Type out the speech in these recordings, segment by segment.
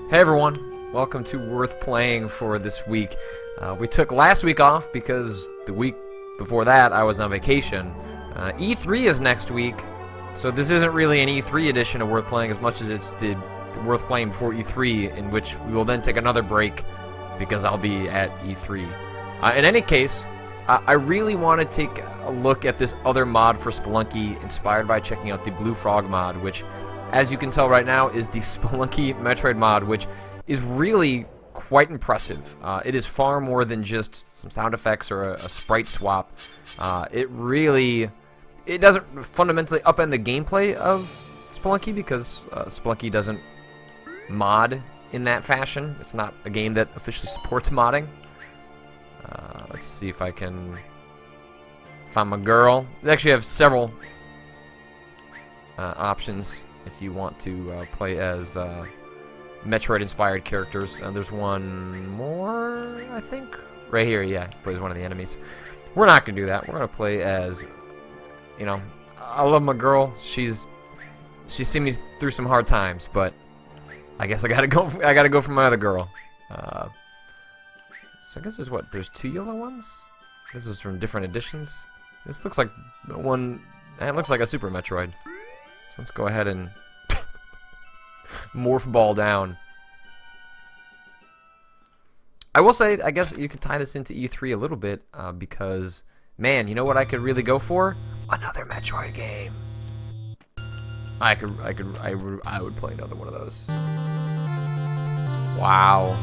Hey everyone, welcome to Worth Playing for this week. We took last week off because the week before that I was on vacation. E3 is next week, so this isn't really an E3 edition of Worth Playing as much as it's the Worth Playing before E3, in which we will then take another break because I'll be at E3. In any case, I really want to take a look at this other mod for Spelunky, inspired by checking out the Blue Frog mod, which, as you can tell right now, is the Spelunky Metroid mod, which is really quite impressive. It is far more than just some sound effects or a sprite swap. It doesn't fundamentally upend the gameplay of Spelunky because Spelunky doesn't mod in that fashion. It's not a game that officially supports modding. Let's see if I can find my girl. They actually have several options if you want to play as Metroid-inspired characters. There's one more, I think, right here. Yeah, he plays one of the enemies. We're not gonna do that. We're gonna play as, you know, I love my girl. She's seen me through some hard times, but I guess I gotta go for my other girl. So I guess there's two yellow ones. This was from different editions. This looks like the one. It looks like a Super Metroid. So let's go ahead and morph ball down. I will say, I guess you could tie this into E3 a little bit because, man, you know what I could really go for? Another Metroid game. I would play another one of those. Wow.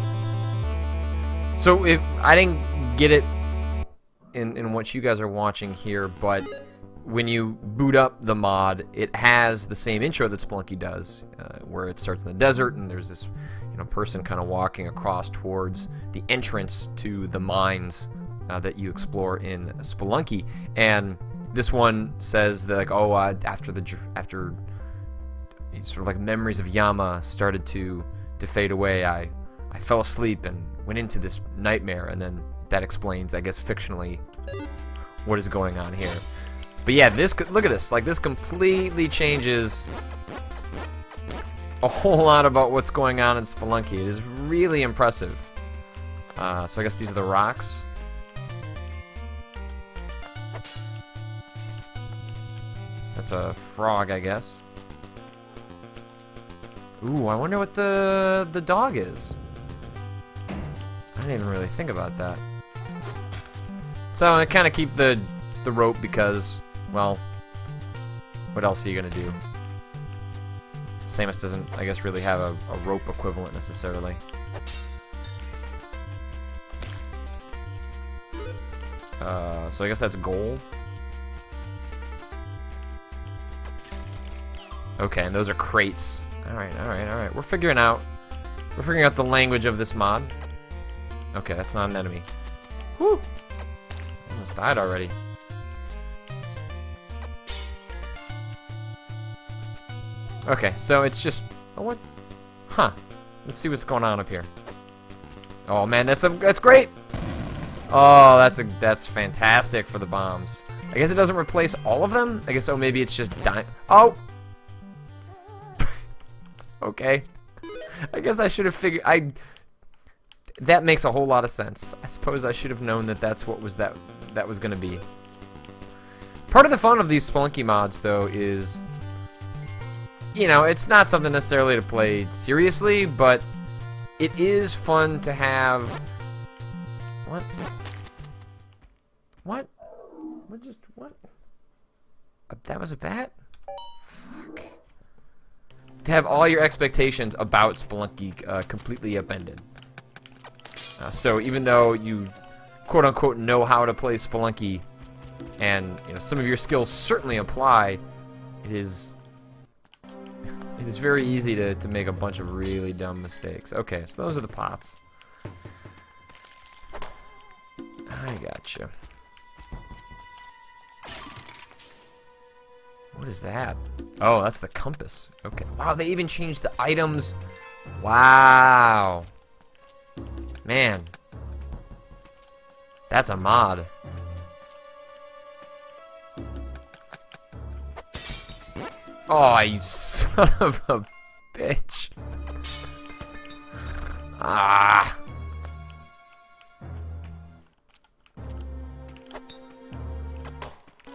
So if I didn't get it in what you guys are watching here, but when you boot up the mod, it has the same intro that Spelunky does, where it starts in the desert and there's this, person kind of walking across towards the entrance to the mines that you explore in Spelunky. And this one says that, like, oh, after sort of like memories of Yama started to fade away, I fell asleep and went into this nightmare, and then that explains, I guess, fictionally what is going on here. But yeah, look at this. Like, this completely changes a whole lot about what's going on in Spelunky. It is really impressive. So I guess these are the rocks. So that's a frog, I guess. Ooh, I wonder what the dog is. I didn't even really think about that. So I kind of keep the rope because, well, what else are you gonna do? Samus doesn't, I guess, really have a rope equivalent necessarily. So I guess that's gold. Okay, and those are crates. Alright, alright, alright. We're figuring out the language of this mod. Okay, that's not an enemy. Whew! Almost died already. Okay, so it's just... Oh, what? Huh. Let's see what's going on up here. Oh man, that's great! Oh, that's fantastic for the bombs. I guess it doesn't replace all of them? I guess, oh, maybe it's just dying. Oh! Okay. I guess I should have figured... That makes a whole lot of sense. I suppose I should have known that that's what that was gonna be. Part of the fun of these Spelunky mods, though, is, it's not something necessarily to play seriously, but it is fun to have. What? What? What? That was a bat? Fuck. To have all your expectations about Spelunky completely upended. So even though you, quote-unquote, know how to play Spelunky, and some of your skills certainly apply, it is very easy to make a bunch of really dumb mistakes. Okay, so those are the pots. I gotcha. What is that? Oh, that's the compass. Okay. Wow, they even changed the items. Wow. Man, that's a mod. Oh, you son of a bitch. Ah!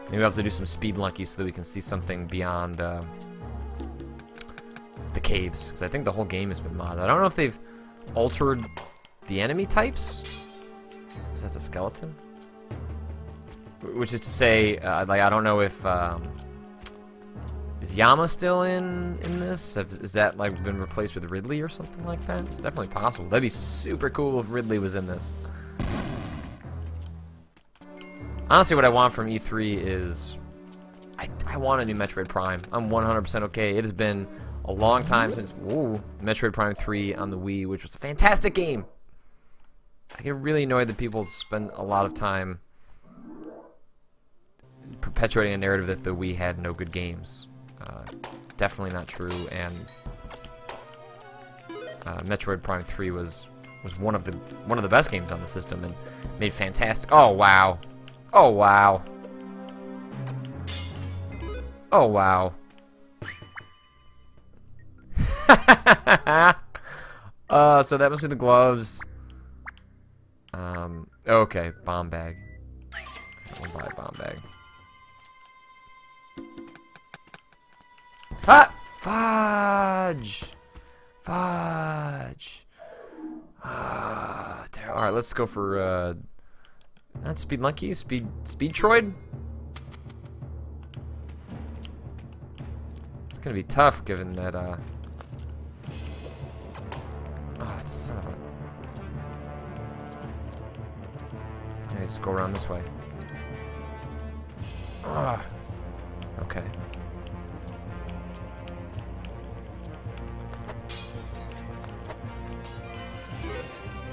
Maybe we'll have to do some Spelunky so that we can see something beyond the caves. Because I think the whole game has been modded. I don't know if they've altered the enemy types. Is that a skeleton? Which is to say, like, I don't know if... is Yama still in this? Is that, like, been replaced with Ridley or something like that? It's definitely possible. That'd be super cool if Ridley was in this. Honestly, what I want from E3 is... I want a new Metroid Prime. I'm 100% okay. It has been a long time since... Whoa, Metroid Prime 3 on the Wii, which was a fantastic game. I get really annoyed that people spend a lot of time perpetuating a narrative that the Wii had no good games. Definitely not true, and Metroid Prime 3 was one of the best games on the system and made fantastic. Oh wow. Oh wow. Oh wow. So that must be the gloves. Okay, bomb bag. I'll buy a bomb bag. Ah! Fudge! Fudge! Alright, let's go for, not Spelunky, Speedtroid? It's gonna be tough given that, oh, it's son of a... Okay, just go around this way. Ah! Okay.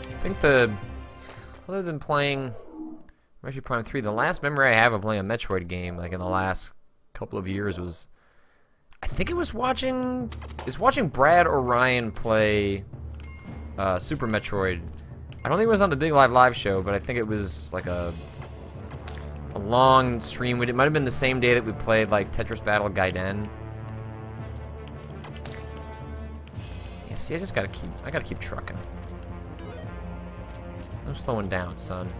I think other than playing Metroid Prime 3, the last memory I have of playing a Metroid game, like in the last couple of years, was, I think it was watching Brad or Ryan play Super Metroid. I don't think it was on the Big Live show, but I think it was like a long stream. It might have been the same day that we played like Tetris Battle Gaiden. Yeah, see, I gotta keep trucking. No slowing down, son.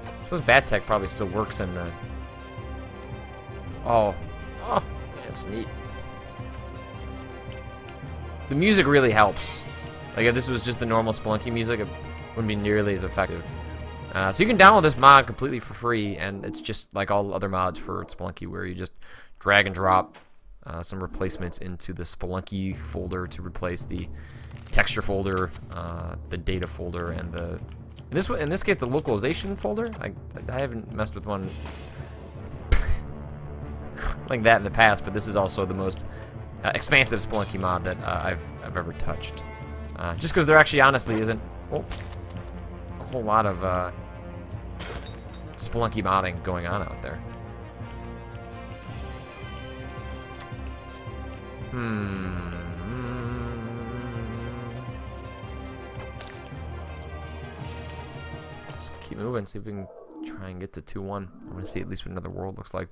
I suppose Bat-Tech probably still works in the... Oh, that's neat. The music really helps. Like, if this was just the normal Spelunky music, it wouldn't be nearly as effective. So you can download this mod completely for free, and it's just like all other mods for Spelunky, where you just drag and drop some replacements into the Spelunky folder to replace the texture folder, the data folder, and the in this case the localization folder. I haven't messed with one like that in the past, but this is also the most expansive Spelunky mod that I've ever touched. Just because there actually honestly isn't a whole lot of Spelunky modding going on out there. Let's keep moving, see if we can try and get to 2-1. I want to see at least what another world looks like.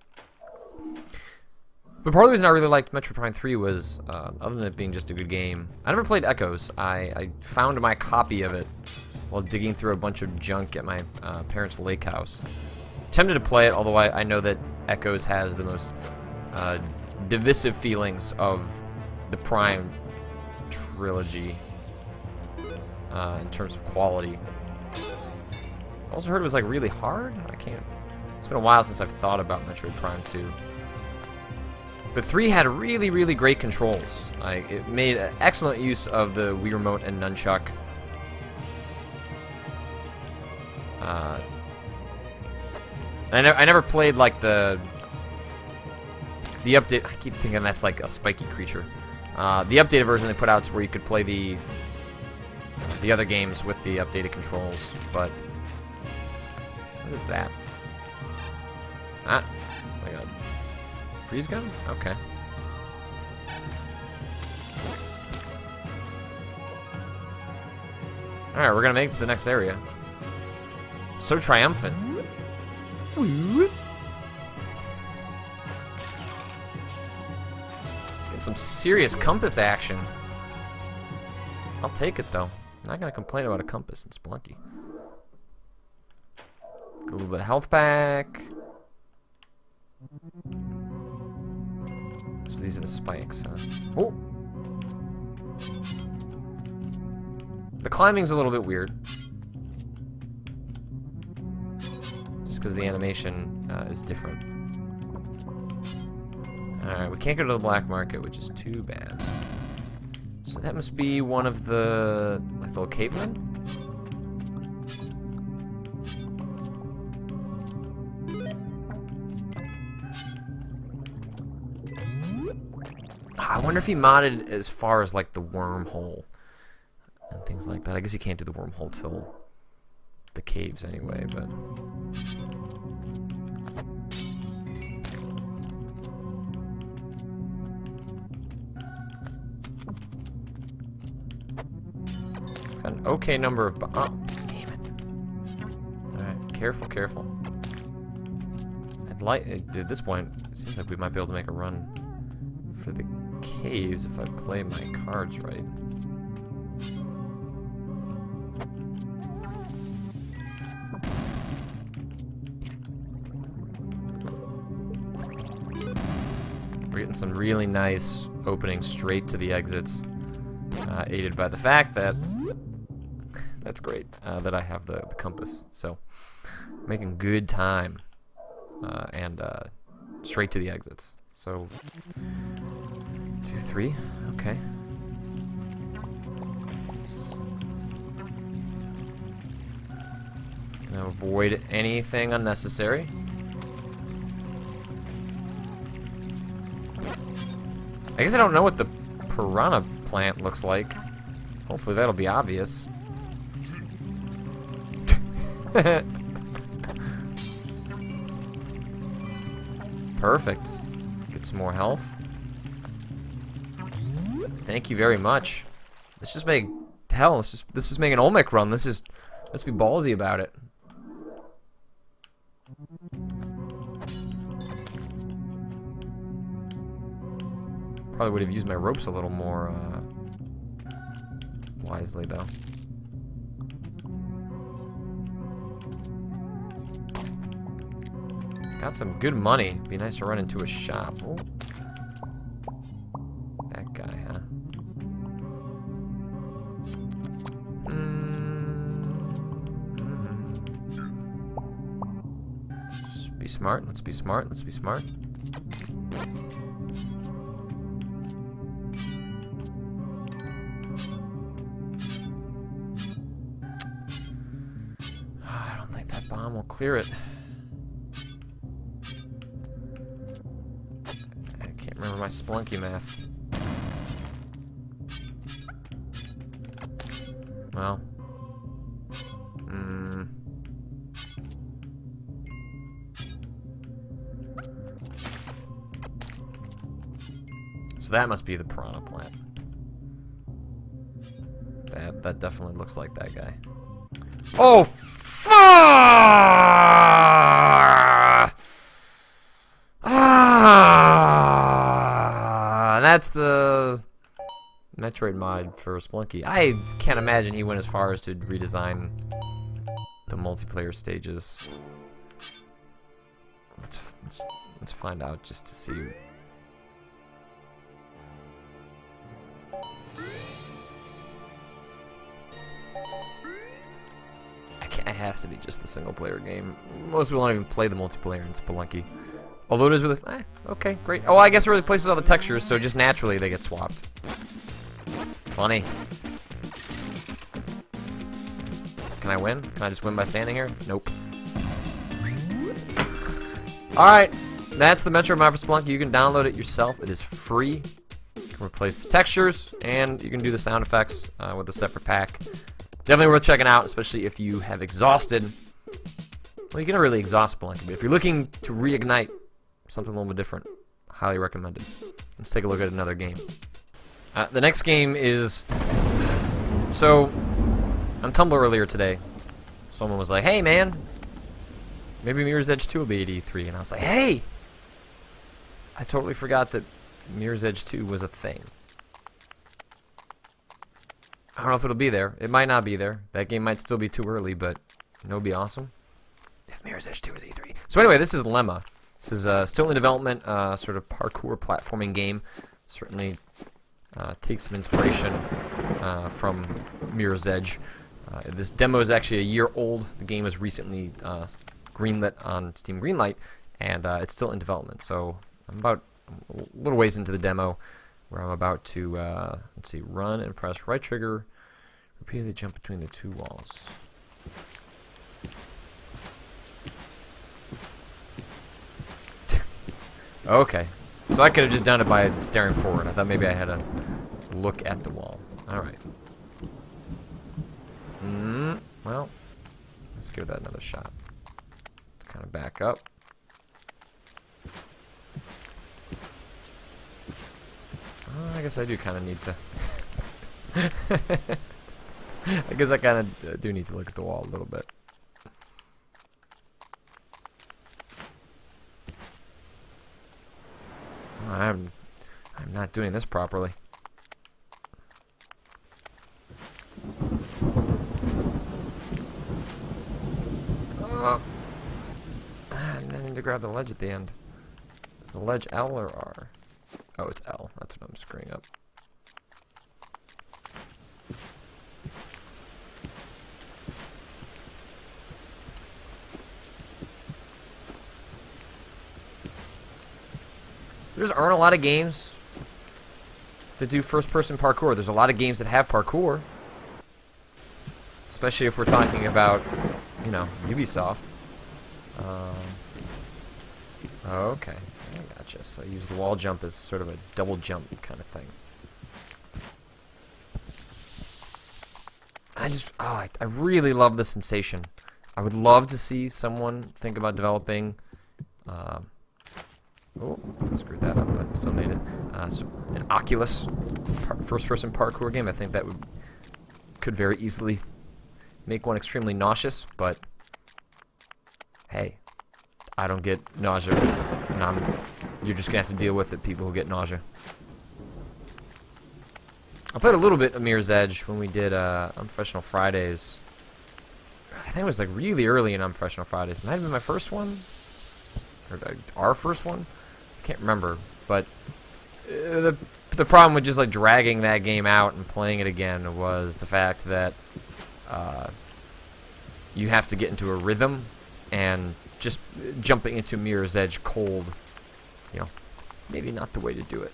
But part of the reason I really liked Metroid Prime 3 was, other than it being just a good game, I never played Echoes. I found my copy of it while digging through a bunch of junk at my parents' lake house. Tempted to play it, although I know that Echoes has the most divisive feelings of the Prime trilogy in terms of quality. I also heard it was like really hard. It's been a while since I've thought about Metroid Prime 2. But 3 had really, really great controls. Like, it made excellent use of the Wii Remote and Nunchuck. I never played like the update. I keep thinking that's like a spiky creature. The updated version they put out is where you could play the other games with the updated controls. But what is that? Like a freeze gun? Okay. Alright, we're gonna make it to the next area. So triumphant. Get some serious compass action. I'll take it though. I'm not gonna complain about a compass in Spelunky. A little bit of health back. So these are the spikes, huh? Oh! The climbing's a little bit weird. Just because the animation is different. Alright, we can't go to the black market, which is too bad. So that must be one of the, like, little cavemen? I wonder if he modded as far as, like, the wormhole and things like that. I guess you can't do the wormhole till the caves anyway, but... Got an okay number of... Oh, damn it. Alright, careful, careful. I'd like... At this point, it seems like we might be able to make a run for the caves if I play my cards right. We're getting some really nice openings straight to the exits, aided by the fact that that's great that I have the compass. So making good time and straight to the exits. So 2, 3, okay. Gonna avoid anything unnecessary. I guess I don't know what the piranha plant looks like. Hopefully that'll be obvious. Perfect. Get some more health. Thank you very much. Let's just make hell. Let's just make an Olmec run. Let's be ballsy about it. Probably would have used my ropes a little more wisely though. Got some good money. Be nice to run into a shop. Oh. That guy, huh? Let's be smart. Let's be smart. Let's be smart. I don't think that bomb will clear it. Remember my Spelunky math. Well. So that must be the piranha plant. That definitely looks like that guy. Oh, that's the Metroid mod for Spelunky. I can't imagine he went as far as to redesign the multiplayer stages. Let's find out just to see. It has to be just the single player game. Most people don't even play the multiplayer in Spelunky. Although it is with a... okay, great. Oh, I guess it replaces all the textures, so just naturally they get swapped. Funny. Can I win? Can I just win by standing here? Nope. Alright, that's the Metroid mod for Spelunky. You can download it yourself. It is free. You can replace the textures, and you can do the sound effects with a separate pack. Definitely worth checking out, especially if you have exhausted... Well, you're going to really exhaust Spelunky, but if you're looking to reignite something a little bit different, highly recommended. Let's take a look at another game. The next game is... So, on Tumblr earlier today, someone was like, hey man, maybe Mirror's Edge 2 will be at E3, and I was like, hey! I totally forgot that Mirror's Edge 2 was a thing. I don't know if it'll be there. It might not be there. That game might still be too early, but you know, it'd be awesome if Mirror's Edge 2 is E3. So anyway, this is Lemma. This is still in development, sort of parkour platforming game. Certainly takes some inspiration from Mirror's Edge. This demo is actually a year old. The game was recently greenlit on Steam Greenlight, and it's still in development. So I'm about a little ways into the demo, where I'm about to, let's see, run and press right trigger, repeatedly jump between the two walls. Okay, so I could have just done it by staring forward. I thought maybe I had to look at the wall. Alright. Well, let's give that another shot. Let's kind of back up. I guess I do kind of need to... I guess I kind of do need to look at the wall a little bit. I'm not doing this properly. And then I need to grab the ledge at the end. Is the ledge L or R? Oh, it's L. That's what I'm screwing up. There aren't a lot of games that do first-person parkour. There's a lot of games that have parkour. Especially if we're talking about, you know, Ubisoft. Okay, I gotcha. So I use the wall jump as sort of a double jump kind of thing. I really love the sensation. I would love to see someone think about developing... oh, I screwed that up, but still made it. So an Oculus first-person parkour game. I think that could very easily make one extremely nauseous, but hey, I don't get nausea, and you're just gonna have to deal with it, people who get nausea. I played a little bit of Mirror's Edge when we did Unprofessional Fridays. I think it was like really early in Unprofessional Fridays. It might have been my first one, or our first one. I can't remember, but the problem with just like dragging that game out and playing it again was the fact that you have to get into a rhythm, and just jumping into Mirror's Edge cold, you know, maybe not the way to do it.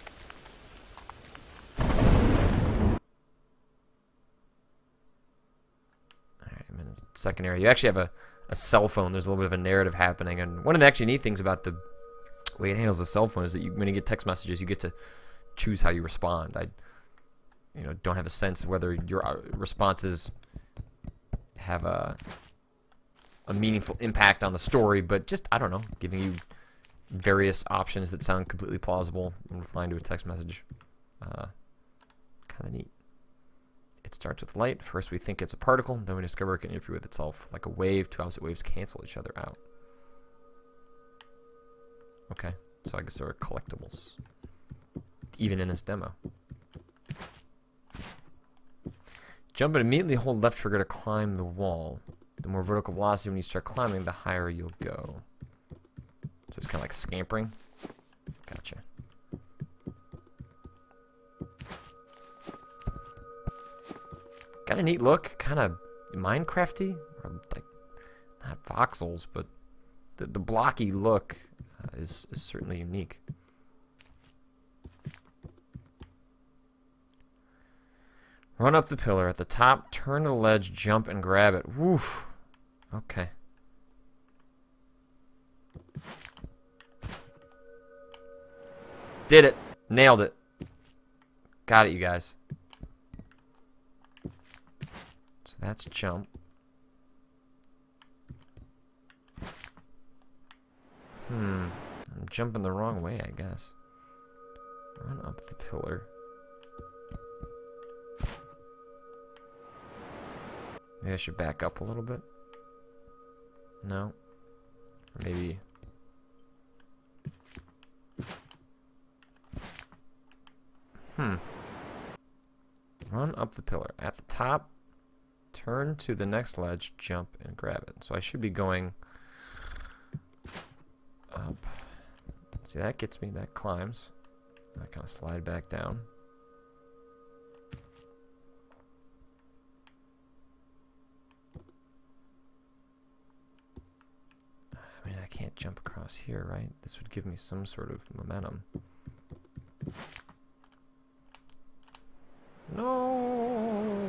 Alright, I'm in a second area. You actually have a cell phone. There's a little bit of a narrative happening, and one of the actually neat things about the way it handles the cell phone is that when you get text messages, you get to choose how you respond. I, don't have a sense whether your responses have a meaningful impact on the story, but just, I don't know, giving you various options that sound completely plausible when replying to a text message. Kind of neat. It starts with light. First we think it's a particle, then we discover it can interfere with itself like a wave. Two opposite waves cancel each other out. Okay, so I guess there are collectibles, even in this demo. Jump and immediately hold left trigger to climb the wall. The more vertical velocity when you start climbing, the higher you'll go. So it's kind of like scampering. Gotcha. Got a neat look, kind of Minecrafty, or like not voxels, but the blocky look is certainly unique. Run up the pillar at the top, turn to the ledge, jump and grab it. Woof. Okay. Did it. Nailed it. Got it, you guys. So that's jump. I'm jumping the wrong way, I guess. Run up the pillar. Maybe I should back up a little bit. No. Or maybe... Run run up the pillar. At the top, turn to the next ledge, jump, and grab it. So I should be going up. See, that gets me, that climbs. I kind of slide back down. I mean, I can't jump across here, right? This would give me some sort of momentum. No!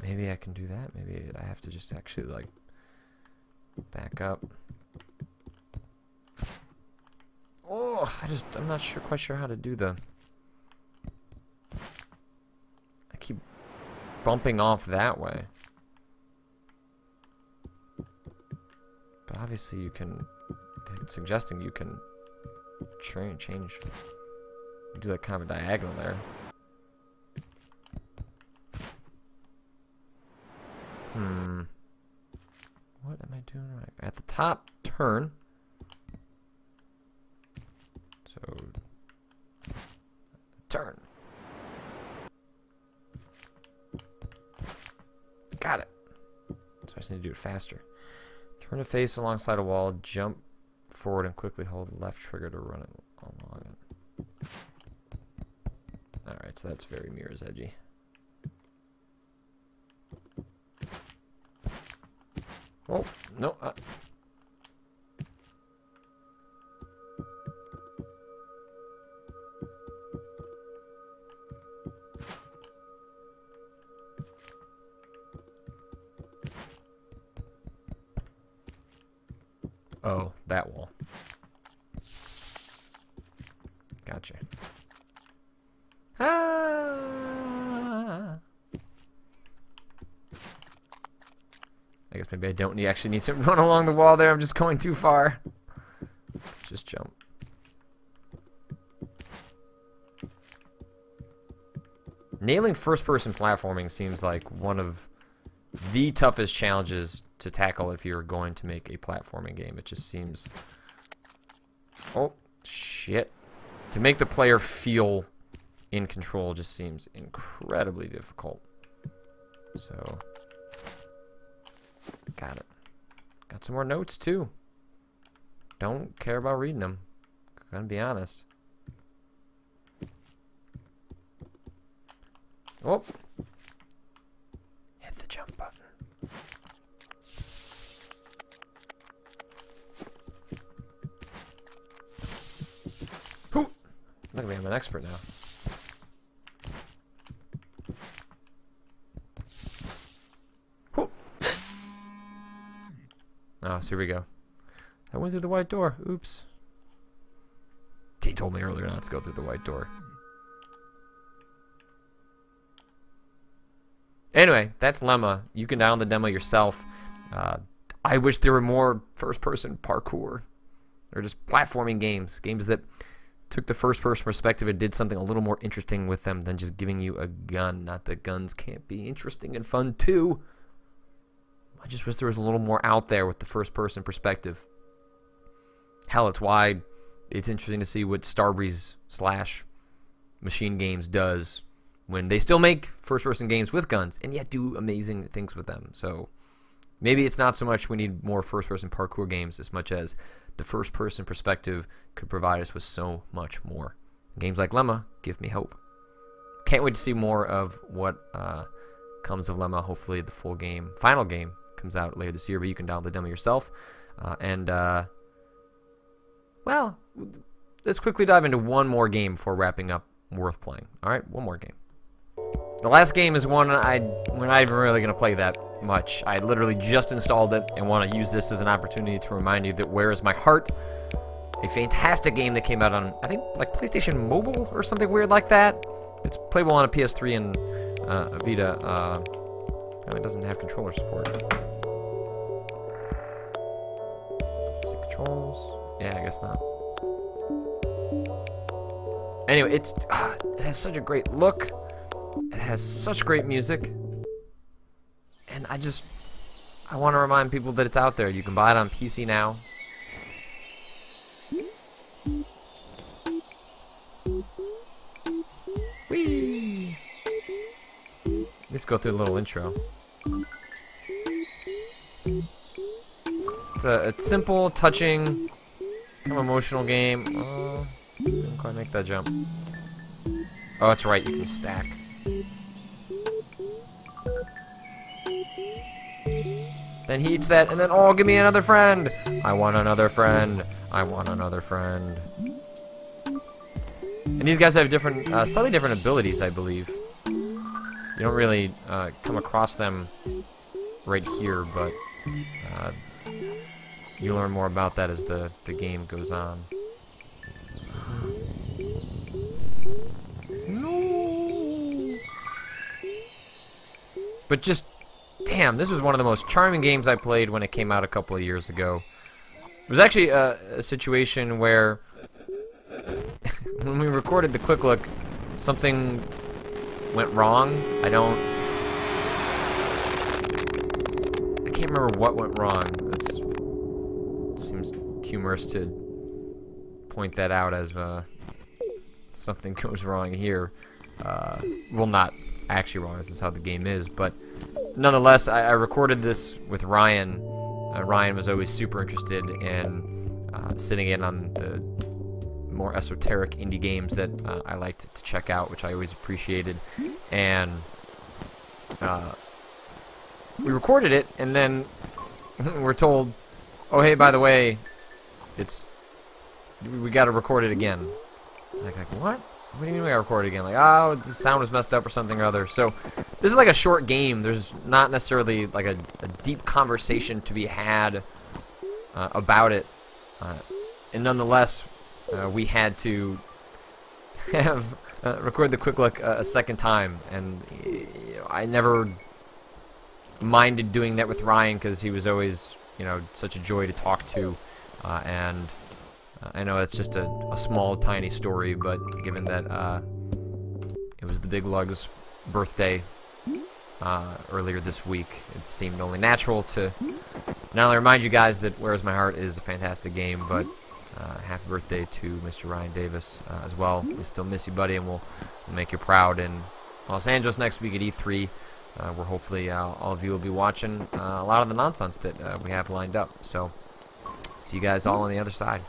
Maybe I can do that. Maybe I have to just actually, like, back up. Oh, I'm not quite sure how to do the... I keep bumping off that way. But obviously you can... They're suggesting you can change. You do that kind of a diagonal there. What am I doing right? At the top, turn. So, turn. Got it. So I just need to do it faster. Turn to face alongside a wall, jump forward, and quickly hold the left trigger to run it along it. Alright, so that's very Mirror's Edgy. Oh, no. Oh, that wall. Gotcha. Ah! I guess maybe I don't actually need to run along the wall there. I'm just going too far. Just jump. Nailing first-person platforming seems like one of the toughest challenges to tackle if you're going to make a platforming game. It just seems... Oh, shit. To make the player feel in control just seems incredibly difficult. So... Got it. Got some more notes, too. Don't care about reading them. Gonna be honest. Oh! Hit the jump button. Hoo! Look at me, I'm an expert now. Oh, so here we go. I went through the white door. Oops. He told me earlier not to go through the white door. Anyway, that's Lemma. You can download the demo yourself. I wish there were more first-person parkour. Or just platforming games. Games that took the first-person perspective and did something a little more interesting with them than just giving you a gun. Not that guns can't be interesting and fun, too. I just wish there was a little more out there with the first-person perspective. Hell, it's why it's interesting to see what Starbreeze/Machine Games does when they still make first-person games with guns and yet do amazing things with them. So maybe it's not so much we need more first-person parkour games as much as the first-person perspective could provide us with so much more. Games like Lemma give me hope. Can't wait to see more of what comes of Lemma. Hopefully the full game, final game, comes out later this year, but you can download the demo yourself. Well, let's quickly dive into one more game before wrapping up Worth Playing. Alright, one more game. The last game is one we're not even really going to play that much. I literally just installed it and want to use this as an opportunity to remind you that Where Is My Heart? A fantastic game that came out on, I think, like PlayStation Mobile or something weird like that. It's playable on a PS3 and a Vita. It doesn't have controller support. Basic controls. Yeah, I guess not. Anyway, it has such a great look. It has such great music. And I want to remind people that it's out there. You can buy it on PC now. Whee! Let's go through a little intro. It's a simple, touching, kind of emotional game. Didn't quite make that jump. Oh, that's right, you can stack. Then he eats that, and then, oh, give me another friend! I want another friend. I want another friend. And these guys have different, slightly different abilities, I believe. You don't really come across them right here, but you learn more about that as the game goes on. No. But just, damn, this was one of the most charming games I played when it came out a couple of years ago. It was actually a situation where when we recorded the Quick Look, something went wrong. I can't remember what went wrong. It seems humorous to point that out as something goes wrong here. Well, not actually wrong. This is how the game is, but nonetheless, I recorded this with Ryan. Ryan was always super interested in sitting in on the more esoteric indie games that I liked to check out, which I always appreciated. And we recorded it, and then we're told, oh, hey, by the way, we got to record it again. It's like, what? What do you mean we got to record it again? Like, oh, the sound was messed up or something or other. So this is like a short game. There's not necessarily like a deep conversation to be had about it. And nonetheless, we had to have record the Quick Look a second time, and I never minded doing that with Ryan because he was always, such a joy to talk to, and I know it's just a small, tiny story, but given that it was the Big Lug's birthday earlier this week, it seemed only natural to not only remind you guys that Where's My Heart is a fantastic game, but happy birthday to Mr. Ryan Davis as well. We still miss you, buddy, and we'll make you proud in Los Angeles next week at E3, where hopefully all of you will be watching a lot of the nonsense that we have lined up. So, see you guys all on the other side.